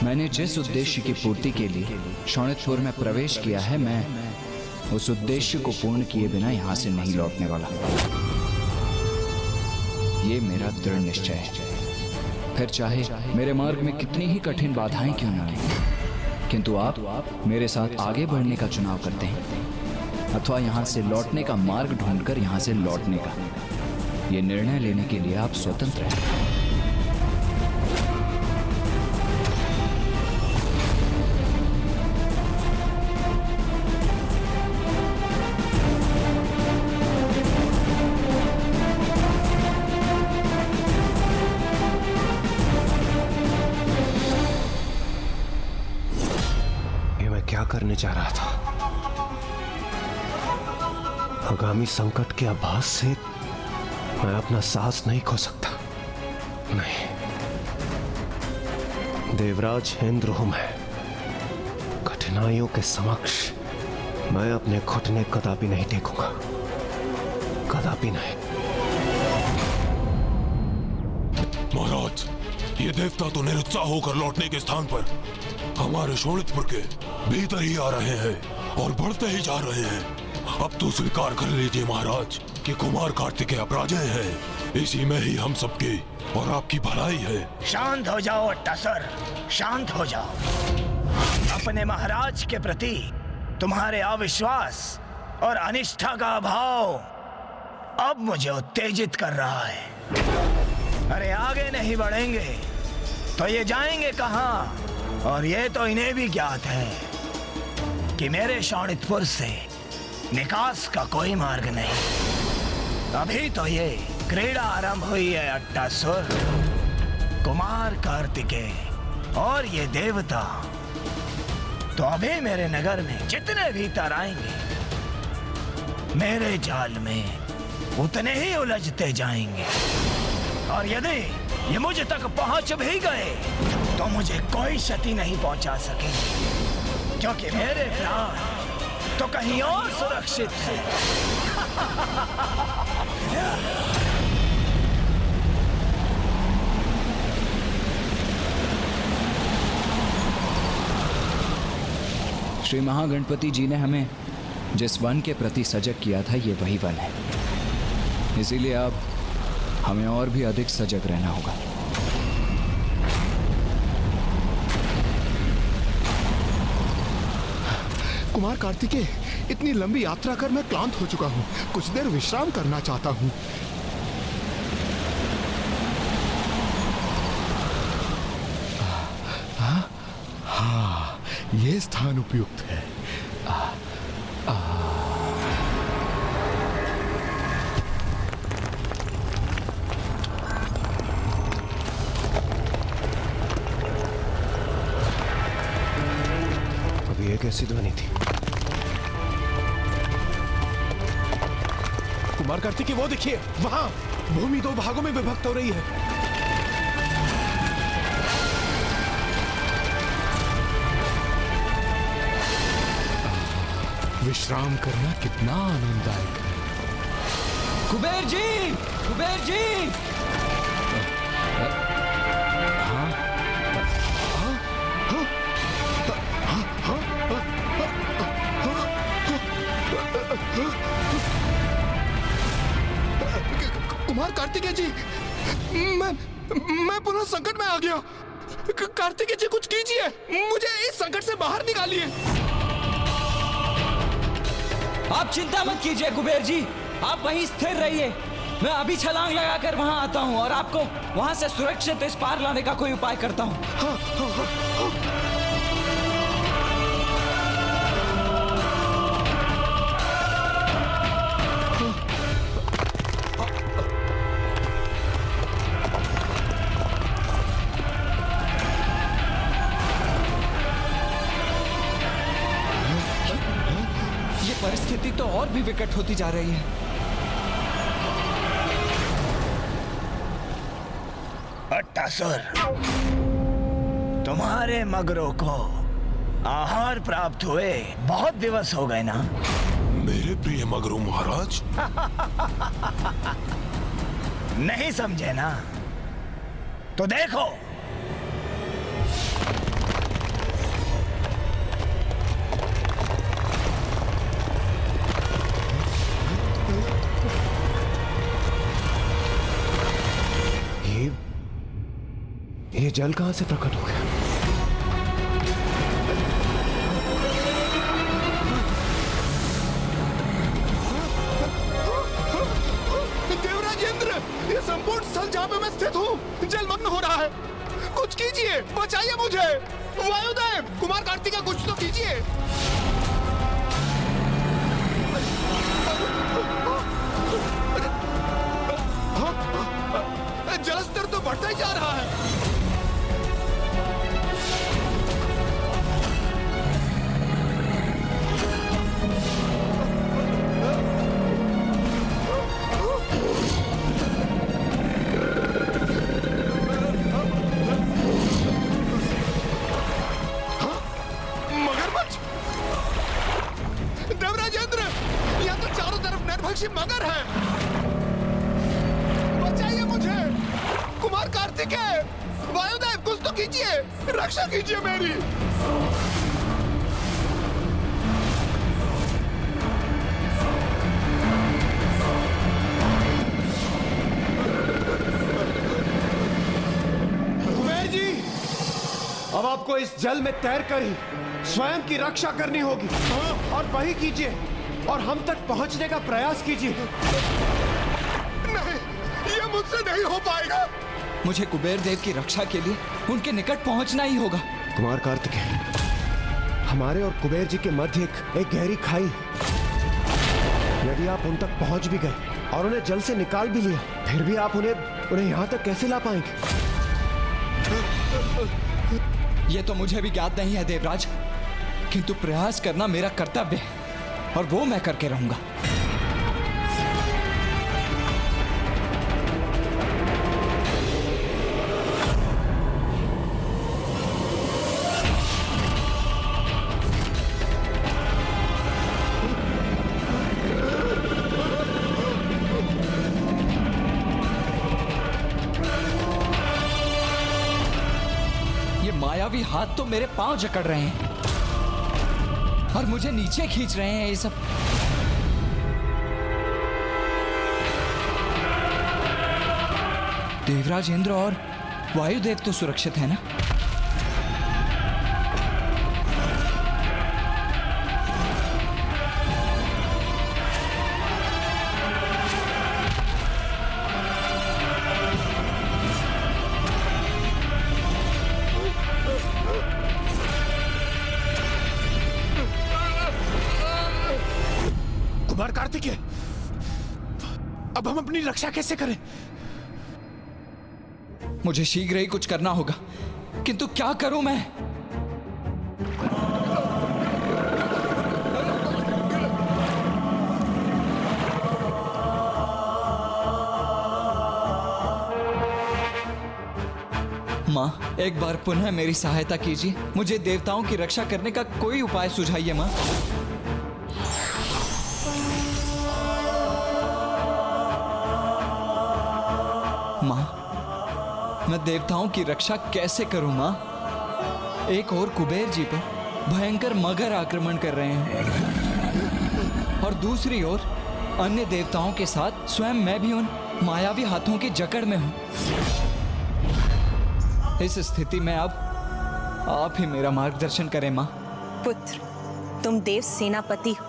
मैंने जिस उद्देश्य की पूर्ति के लिए शोणितपुर में प्रवेश किया है, मैं उस उद्देश्य को पूर्ण किए बिना यहां से नहीं लौटने वाला। ये मेरा दृढ़ निश्चय है। फिर चाहे मेरे मार्ग में कितनी ही कठिन बाधाएं क्यों न आए, किंतु आप मेरे साथ आगे बढ़ने का चुनाव करते हैं अथवा यहां से लौटने का मार्ग ढूंढकर यहां से लौटने का, ये निर्णय लेने के लिए आप स्वतंत्र हैं। क्या करने जा रहा था? आगामी संकट के आभास से मैं अपना सांस नहीं खो सकता। नहीं, देवराज इंद्र हूं मैं। कठिनाइयों के समक्ष मैं अपने घुटने कदापि नहीं टेकूंगा, कदापि नहीं। महाराज, ये देवता तो निरुत्साह होकर लौटने के स्थान पर हमारे शोणितपुर के भीतर ही आ रहे हैं और बढ़ते ही जा रहे हैं। अब तो स्वीकार कर लीजिए महाराज कि कुमार कार्तिकेय अपराजय है। इसी में ही हम सबकी और आपकी भलाई है। शांत हो जाओ अट्टासुर, शांत हो जाओ। अपने महाराज के प्रति तुम्हारे अविश्वास और अनिष्ठा का अभाव अब मुझे उत्तेजित कर रहा है। अरे आगे नहीं बढ़ेंगे तो ये जाएंगे कहां? और ये तो इन्हें भी ज्ञात है कि मेरे शोणितपुर से निकास का कोई मार्ग नहीं। अभी तो ये क्रीड़ा आरंभ हुई है अट्टासुर। कुमार कार्तिकेय और ये देवता तो अभी मेरे नगर में जितने भीतर आएंगे मेरे जाल में उतने ही उलझते जाएंगे। और यदि ये मुझ तक पहुंच भी गए तो मुझे कोई क्षति नहीं पहुंचा सकेगी, क्योंकि मेरे प्राण तो कहीं और सुरक्षित है। श्री महागणपति जी ने हमें जिस वन के प्रति सजग किया था, ये वही वन है। इसीलिए अब हमें और भी अधिक सजग रहना होगा। कुमार कार्तिकेय, इतनी लंबी यात्रा कर मैं क्लांत हो चुका हूँ। कुछ देर विश्राम करना चाहता हूँ। हाँ, ये स्थान उपयुक्त है। अभी एक ऐसी ध्वनि थी। कुमार कार्तिकेय, वो देखिए, वहां भूमि दो भागों में विभक्त हो रही है। विश्राम करना कितना आनंददायक है। कुबेर जी, कुबेर जी! कुमार कार्तिकेय जी, मैं पुनः संकट में आ गया। कार्तिकेय जी, कुछ कीजिए, मुझे इस संकट से बाहर निकालिए। आप चिंता मत कीजिए कुबेर जी, आप वहीं स्थिर रहिए। मैं अभी छलांग लगाकर वहां आता हूं और आपको वहां से सुरक्षित इस पार लाने का कोई उपाय करता हूं। परिस्थिति तो और भी विकट होती जा रही है। अट्टासुर, तुम्हारे मगरों को आहार प्राप्त हुए बहुत दिवस हो गए ना? मेरे प्रिय मगरू महाराज। नहीं समझे ना? तो देखो, जल कहां से प्रकट हो गया? देवराज इंद्र, ये संपूर्ण स्थल जहां पे मैं स्थित हूँ जलमग्न हो रहा है। कुछ कीजिए, बचाइए मुझे। वायुदेव, कुमार कार्तिकेय, कुछ तो कीजिए। जलस्तर तो बढ़ता ही जा रहा है। मगरमच्छ! देवराज इंद्र, यहाँ तो चारों तरफ नरभक्षी मगर है। बचाइए मुझे। कुमार कार्तिकेय, वायुदेव, कुछ तो कीजिए, रक्षा कीजिए मेरी। कुबेर जी, अब आपको इस जल में तैरकर ही स्वयं की रक्षा करनी होगी। और वही कीजिए और हम तक पहुंचने का प्रयास कीजिए। नहीं, ये मुझसे नहीं हो पाएगा। मुझे कुबेर देव की रक्षा के लिए उनके निकट पहुंचना ही होगा। कुमार कार्तिकेय, हमारे और कुबेर जी के मध्य एक गहरी खाई है। यदि आप उन तक पहुंच भी गए और उन्हें जल से निकाल भी लिया, फिर भी आप उन्हें यहाँ तक कैसे ला पाएंगे? ये तो मुझे भी ज्ञात नहीं है देवराज, किंतु प्रयास करना मेरा कर्तव्य है और वो मैं करके रहूंगा। मायावी हाथ तो मेरे पांव जकड़ रहे हैं और मुझे नीचे खींच रहे हैं। ये सब देवराज इंद्र और वायुदेव तो सुरक्षित है ना? कुमार कार्तिकेय, अब हम अपनी रक्षा कैसे करें? मुझे शीघ्र ही कुछ करना होगा, किंतु क्या करूं मैं? मां, एक बार पुनः मेरी सहायता कीजिए। मुझे देवताओं की रक्षा करने का कोई उपाय सुझाइए मां। मां, मैं देवताओं की रक्षा कैसे करूं मां? एक और कुबेर जी पर भयंकर मगर आक्रमण कर रहे हैं और दूसरी ओर अन्य देवताओं के साथ स्वयं मैं भी उन मायावी हाथों की जकड़ में हूं। इस स्थिति में अब आप ही मेरा मार्गदर्शन करें मां। पुत्र, तुम देव सेनापति हो।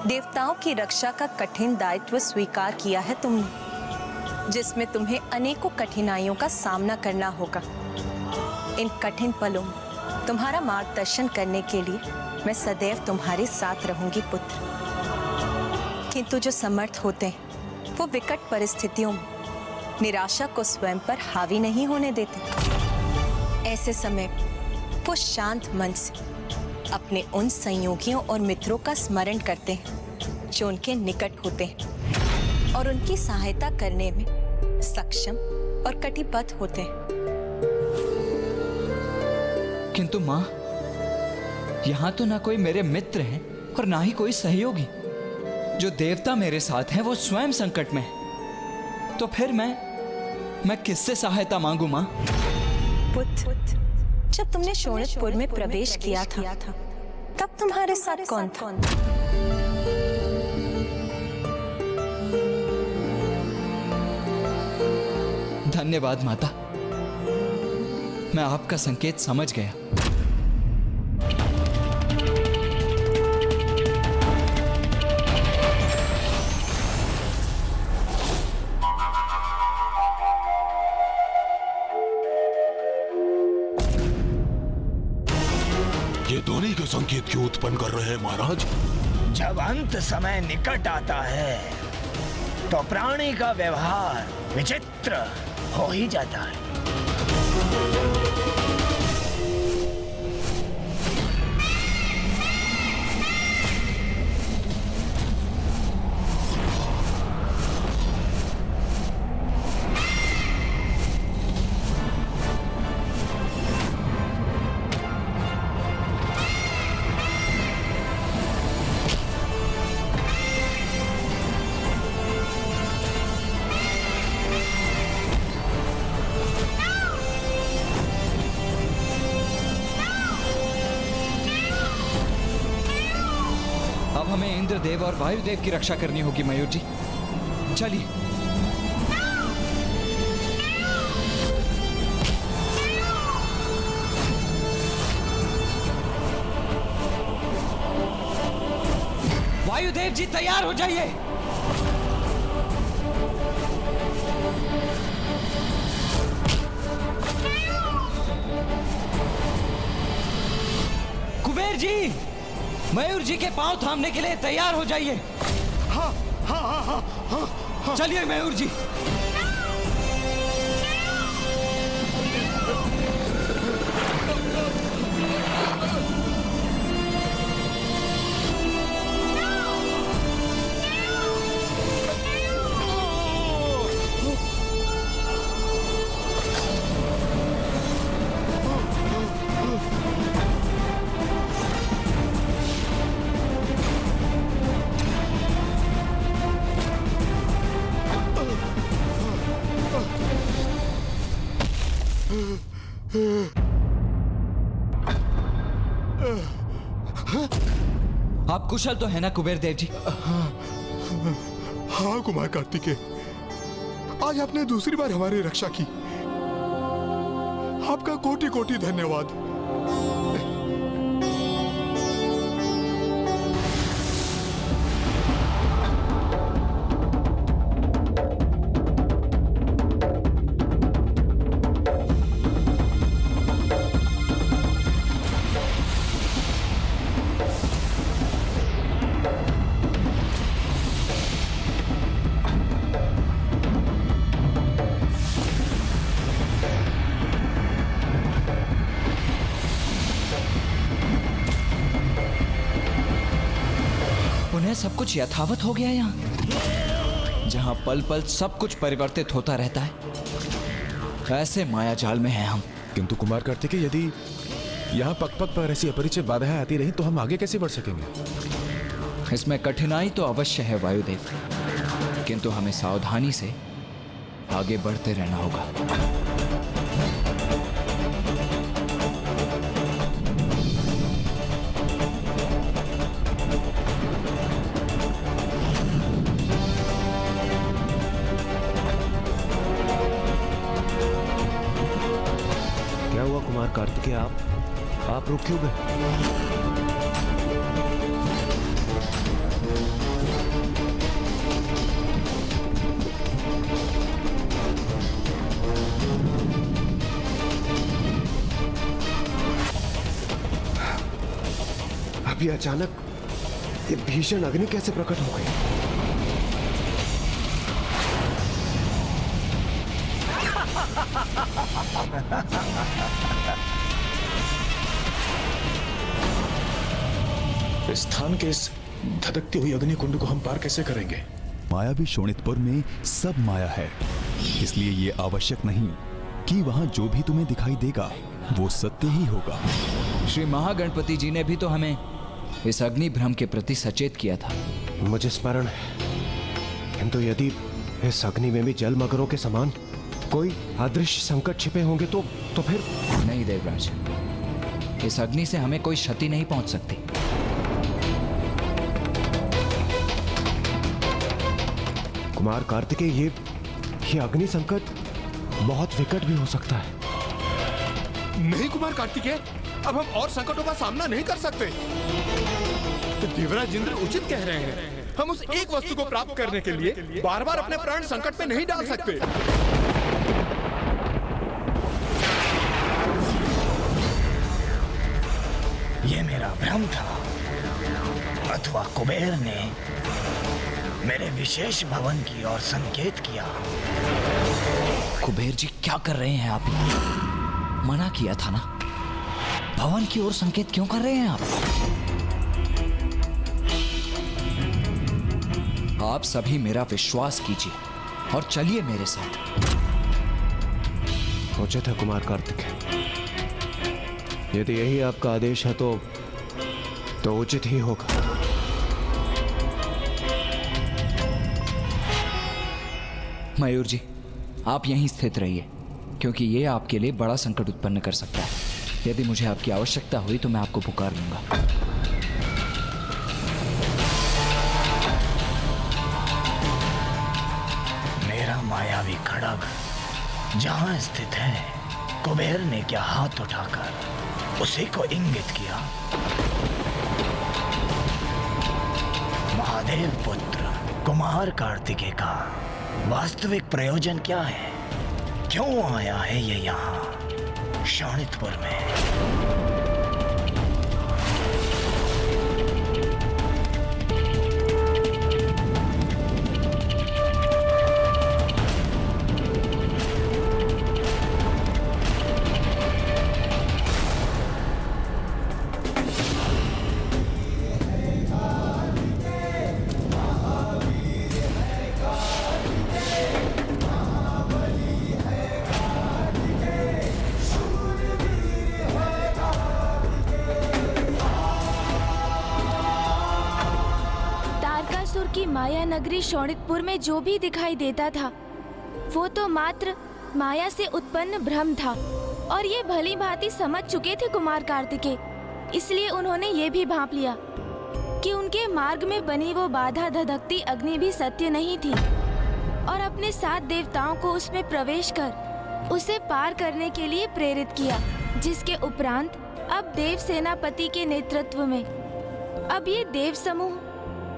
देवताओं की रक्षा का कठिन दायित्व स्वीकार किया है तुमने, जिसमें तुम्हें अनेकों कठिनाइयों का सामना करना होगा। इन कठिन पलों में तुम्हारा मार्गदर्शन करने के लिए मैं सदैव तुम्हारे साथ रहूंगी पुत्र। किंतु जो समर्थ होते हैं वो विकट परिस्थितियों में निराशा को स्वयं पर हावी नहीं होने देते। ऐसे समय वो शांत मन से अपने उन संयोगियों और मित्रों का स्मरण करते हैं जो उनके निकट होते हैं और उनकी सहायता करने में सक्षम और कटिबद्ध होते हैं। किंतु मां, यहां तो ना कोई मेरे मित्र हैं और ना ही कोई सहयोगी। जो देवता मेरे साथ हैं वो स्वयं संकट में है। तो फिर मैं किससे सहायता मांगू मां? पुत्र, जब तुमने शोणितपुर में प्रवेश किया था तब तुम्हारे साथ कौन था? धन्यवाद माता। मैं आपका संकेत समझ गया। ये ध्वनि के संकेत क्यों उत्पन्न कर रहे हैं महाराज? जब अंत समय निकट आता है तो प्राणी का व्यवहार विचित्र हो ही जाता है। अब हमें इंद्रदेव और वायुदेव की रक्षा करनी होगी मयूर जी। चलिए। वायुदेव जी तैयार हो जाइए। कुबेर जी, मयूर जी के पांव थामने के लिए तैयार हो जाइए। हाँ हाँ हाँ हाँ हाँ हाँ। चलिए मयूर जी। आप कुशल तो है ना कुबेर देव जी? हाँ कुमार कार्तिकेय, आज आपने दूसरी बार हमारी रक्षा की। आपका कोटि कोटि धन्यवाद। उन्हें सब कुछ यथावत हो गया यहाँ, जहाँ पल पल सब कुछ परिवर्तित होता रहता है। ऐसे माया जाल में हैं हम। किंतु कुमार कार्तिकेय, यदि यहाँ पग पग पर ऐसी अपरिचित बाधाएं आती रही तो हम आगे कैसे बढ़ सकेंगे? इसमें कठिनाई तो अवश्य है वायुदेव, किंतु हमें सावधानी से आगे बढ़ते रहना होगा। क्या हुआ कुमार कार्तिकेय, आप रुक क्यों गए? अभी अचानक ये भीषण अग्नि कैसे प्रकट हो गई? इस स्थान के इस धधकती हुई अग्नि कुंड को हम पार कैसे करेंगे? मायावी शोणितपुर में सब माया है, इसलिए ये आवश्यक नहीं कि वहां जो भी तुम्हें दिखाई देगा वो सत्य ही होगा। श्री महागणपति जी ने भी तो हमें इस अग्नि भ्रम के प्रति सचेत किया था। मुझे स्मरण है, किंतु यदि इस अग्नि में भी जल मगरों के समान कोई अदृश्य संकट छिपे होंगे तो फिर? नहीं देवराज, इस अग्नि से हमें कोई क्षति नहीं पहुंच सकती। कुमार कार्तिकेय, ये अग्नि संकट बहुत विकट भी हो सकता है। नहीं कुमार कार्तिकेय, अब हम और संकटों का सामना नहीं कर सकते। तो देवराज इंद्र उचित कह रहे हैं। हम उस एक वस्तु को प्राप्त करने के लिए बार बार अपने प्राण संकट में नहीं डाल सकते। ये मेरा भ्रम था, अथवा कुबेर ने मेरे विशेष भवन की ओर संकेत किया। कुबेर जी क्या कर रहे हैं आप? मना किया था ना, भवन की ओर संकेत क्यों कर रहे हैं आप? आप सभी मेरा विश्वास कीजिए और चलिए मेरे साथ। उचित है कुमार कार्तिकेय, यदि यही आपका आदेश है तो उचित ही होगा। मयूर जी, आप यहीं स्थित रहिए, क्योंकि ये आपके लिए बड़ा संकट उत्पन्न कर सकता है। यदि मुझे आपकी आवश्यकता हुई तो मैं आपको पुकार लूंगा। मेरा मायावी खड्ग जहां स्थित है, कुबेर ने क्या हाथ उठाकर उसी को इंगित किया? महादेव पुत्र कुमार कार्तिकेय का वास्तविक प्रयोजन क्या है? क्यों आया है ये यहाँ शोणितपुर में? की माया नगरी शोणितपुर में जो भी दिखाई देता था वो तो मात्र माया से उत्पन्न भ्रम था, और ये भली भांति समझ चुके थे कुमार कार्तिकेय। इसलिए उन्होंने ये भी भांप लिया कि उनके मार्ग में बनी वो बाधा धधकती अग्नि भी सत्य नहीं थी, और अपने 7 देवताओं को उसमें प्रवेश कर उसे पार करने के लिए प्रेरित किया, जिसके उपरांत अब देव सेनापति के नेतृत्व में अब ये देव समूह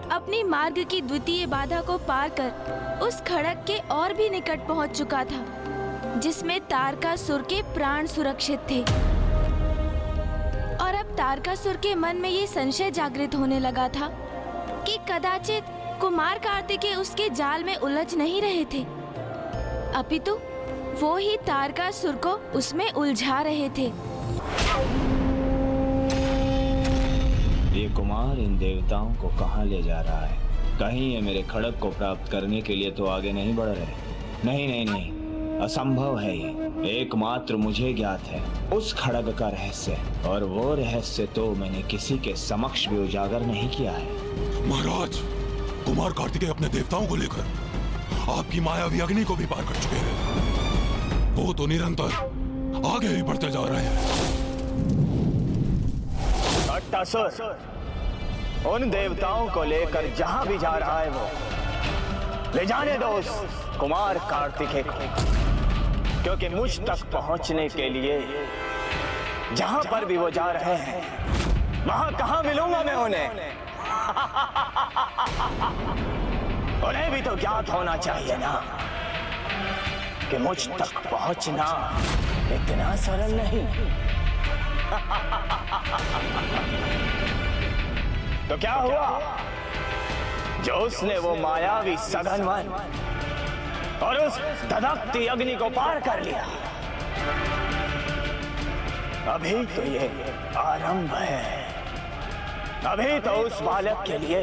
अपनी मार्ग की द्वितीय बाधा को पार कर उस खड़ग के और भी निकट पहुंच चुका था, जिसमें तारकासुर के प्राण सुरक्षित थे। और अब तारकासुर के मन में ये संशय जागृत होने लगा था कि कदाचित कुमार कार्तिकेय उसके जाल में उलझ नहीं रहे थे, अपितु वो ही तारकासुर को उसमें उलझा रहे थे। ये कुमार इन देवताओं को कहाँ ले जा रहा है? कहीं ये मेरे खड्ग को प्राप्त करने के लिए तो आगे नहीं बढ़ रहे? नहीं नहीं नहीं, असंभव है ये। एकमात्र मुझे ज्ञात है उस खड्ग का रहस्य, और वो रहस्य तो मैंने किसी के समक्ष भी उजागर नहीं किया है। महाराज, कुमार कार्तिकेय अपने देवताओं को लेकर आपकी मायावी अग्नि को भी पार कर चुके हैं। वो तो निरंतर आगे ही बढ़ते जा रहे हैं। उन देवताओं को लेकर जहां भी जा रहा है वो ले जाने दो उस कुमार कार्तिकेय को, क्योंकि मुझ तक पहुंचने के लिए जहां पर भी वो जा रहे हैं वहां कहां मिलूंगा मैं उन्हें? उन्हें भी तो ज्ञात होना चाहिए ना कि मुझ तक पहुंचना इतना सरल नहीं। तो क्या हुआ जो उसने वो मायावी सघन वन और उस धधकती अग्नि को पार कर लिया? अभी तो ये आरंभ है। अभी तो उस बालक के लिए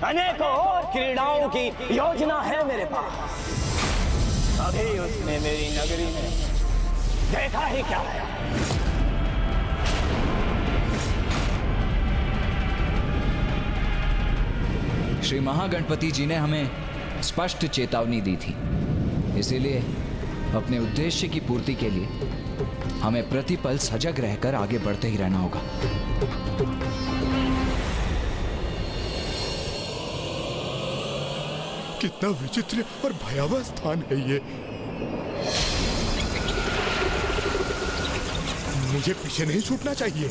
अनेकों और क्रीड़ाओं की योजना है मेरे पास। अभी उसने मेरी नगरी में देखा ही क्या है। श्री महागणपति जी ने हमें स्पष्ट चेतावनी दी थी, इसीलिए अपने उद्देश्य की पूर्ति के लिए हमें प्रतिपल सजग रहकर आगे बढ़ते ही रहना होगा। कितना विचित्र और भयावह स्थान है ये। मुझे पीछे नहीं छूटना चाहिए।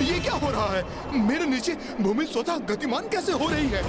ये क्या हो रहा है? मेरे नीचे भूमि स्वतः गतिमान कैसे हो रही है?